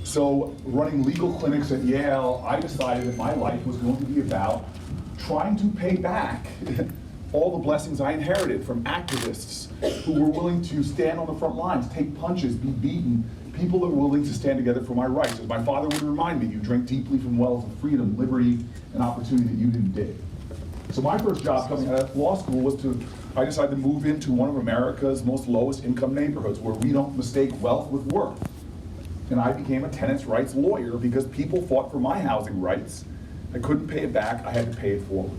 So running legal clinics at Yale, I decided that my life was going to be about trying to pay back all the blessings I inherited from activists who were willing to stand on the front lines, take punches, be beaten, people that were willing to stand together for my rights. As my father would remind me, you drink deeply from wells of freedom, liberty, and opportunity that you didn't dig. So my first job coming out of law school was I decided to move into one of America's most lowest income neighborhoods where we don't mistake wealth with worth. And I became a tenants' rights lawyer because people fought for my housing rights. I couldn't pay it back, I had to pay it forward.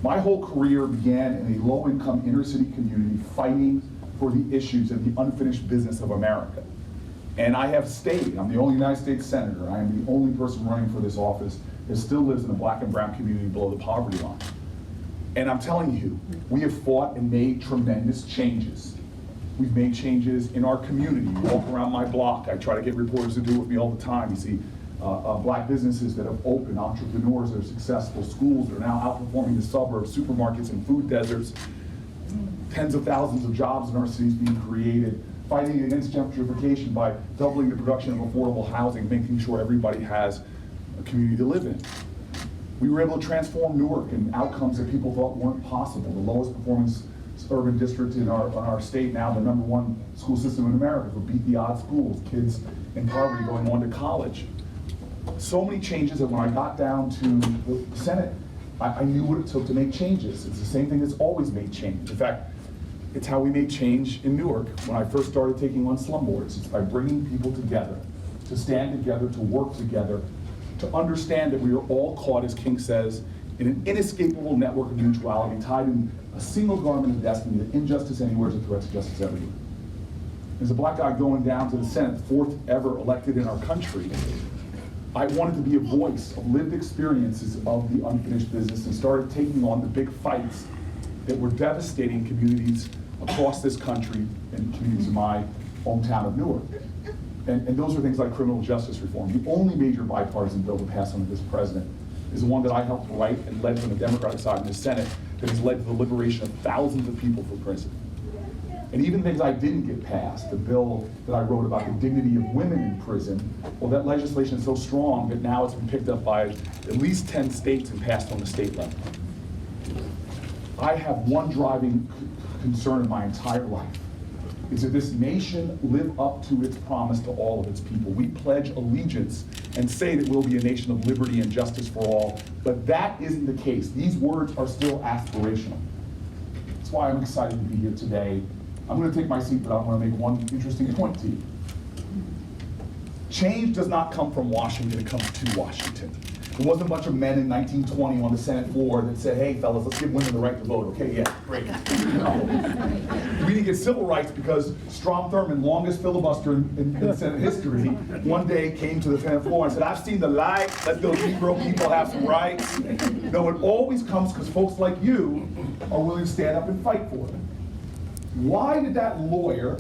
My whole career began in a low-income inner-city community fighting for the issues and the unfinished business of America. And I have stayed. I'm the only United States Senator. I am the only person running for this office that still lives in a black and brown community below the poverty line. And I'm telling you, we have fought and made tremendous changes. We've made changes in our community. You walk around my block, I try to get reporters to do it with me all the time. You see black businesses that have opened, entrepreneurs that are successful, schools that are now outperforming the suburbs, supermarkets and food deserts, tens of thousands of jobs in our cities being created, fighting against gentrification by doubling the production of affordable housing, making sure everybody has a community to live in. We were able to transform Newark in outcomes that people thought weren't possible. The lowest performance urban district in our state, now the #1 school system in America for beat the odds schools, kids in poverty going on to college. So many changes that when I got down to the Senate, I knew what it took to make changes. It's the same thing that's always made change. In fact, it's how we made change in Newark when I first started taking on slumlords. It's by bringing people together, to stand together, to work together, to understand that we are all caught, as King says, in an inescapable network of mutuality, tied in a single garment of destiny, that injustice anywhere is a threat to justice everywhere. As a black guy going down to the Senate, 4th ever elected in our country, I wanted to be a voice of lived experiences of the unfinished business and started taking on the big fights that were devastating communities across this country and communities in my hometown of Newark. And those are things like criminal justice reform. The only major bipartisan bill to pass under this president is the one that I helped write and led from the Democratic side in the Senate that has led to the liberation of thousands of people from prison. And even things I didn't get passed, the bill that I wrote about the dignity of women in prison, well, that legislation is so strong that now it's been picked up by at least 10 states and passed on the state level. I have one driving concern in my entire life, is that this nation live up to its promise to all of its people. We pledge allegiance and say that we'll be a nation of liberty and justice for all, but that isn't the case. These words are still aspirational. That's why I'm excited to be here today. I'm going to take my seat, but I want to make one interesting point to you. Change does not come from Washington, it comes to Washington. There wasn't a bunch of men in 1920 on the Senate floor that said, hey fellas, let's give women the right to vote. Okay, yeah, great. No. We didn't get civil rights because Strom Thurmond, longest filibuster in Senate history, one day came to the Senate floor and said, I've seen the light, let those Negro people have some rights. No, it always comes because folks like you are willing to stand up and fight for it. Why did that lawyer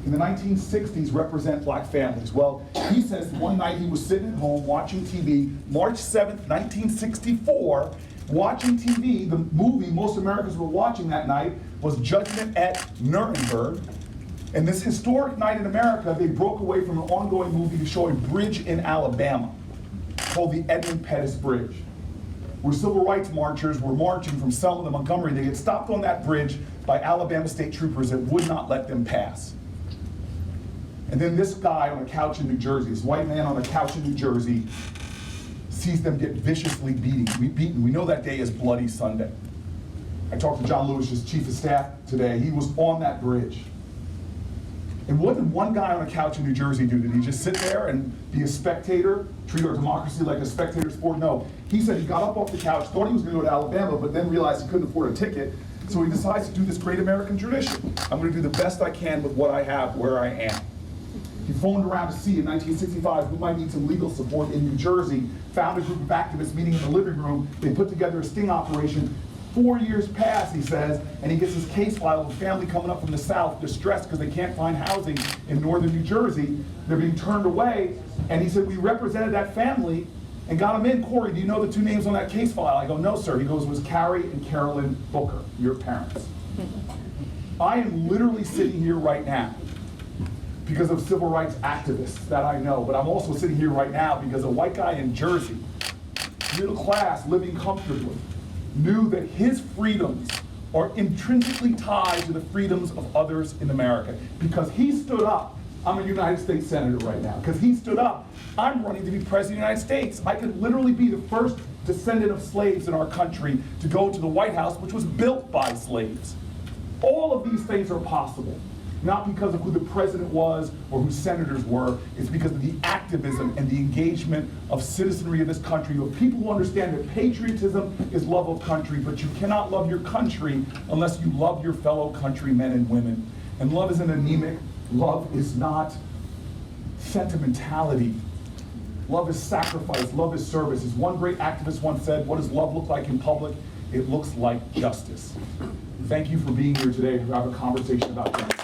in the 1960s represent black families? Well, he says one night he was sitting at home watching TV, March 7th, 1964, watching TV. The movie most Americans were watching that night was Judgment at Nuremberg. And this historic night in America, they broke away from an ongoing movie to show a bridge in Alabama called the Edmund Pettus Bridge, where civil rights marchers were marching from Selma to Montgomery. They get stopped on that bridge by Alabama state troopers that would not let them pass. And then this guy on a couch in New Jersey, this white man on a couch in New Jersey, sees them get viciously beaten. We know that day is Bloody Sunday. I talked to John Lewis's chief of staff today. He was on that bridge. And what did one guy on a couch in New Jersey do? Did he just sit there and be a spectator, treat our democracy like a spectator sport? No. He said he got up off the couch, thought he was going to go to Alabama, but then realized he couldn't afford a ticket. So he decides to do this great American tradition. I'm going to do the best I can with what I have, where I am. He phoned around to see in 1965 who might need some legal support in New Jersey, found a group of activists meeting in the living room. They put together a sting operation. 4 years pass, he says, and he gets his case filed with a family coming up from the South, distressed because they can't find housing in northern New Jersey. They're being turned away, and he said, we represented that family and got them in. Cory, do you know the two names on that case file? I go, no, sir. He goes, it was Cory and Carolyn Booker, your parents. I am literally sitting here right now because of civil rights activists that I know, but I'm also sitting here right now because a white guy in Jersey, middle class, living comfortably, knew that his freedoms are intrinsically tied to the freedoms of others in America. Because he stood up, I'm a United States Senator right now. Because he stood up, I'm running to be President of the United States. I could literally be the first descendant of slaves in our country to go to the White House, which was built by slaves. All of these things are possible, not because of who the president was or who senators were. It's because of the activism and the engagement of citizenry of this country, of people who understand that patriotism is love of country, but you cannot love your country unless you love your fellow countrymen and women. And love isn't anemic. Love is not sentimentality. Love is sacrifice. Love is service. As one great activist once said, what does love look like in public? It looks like justice. Thank you for being here today to have a conversation about justice.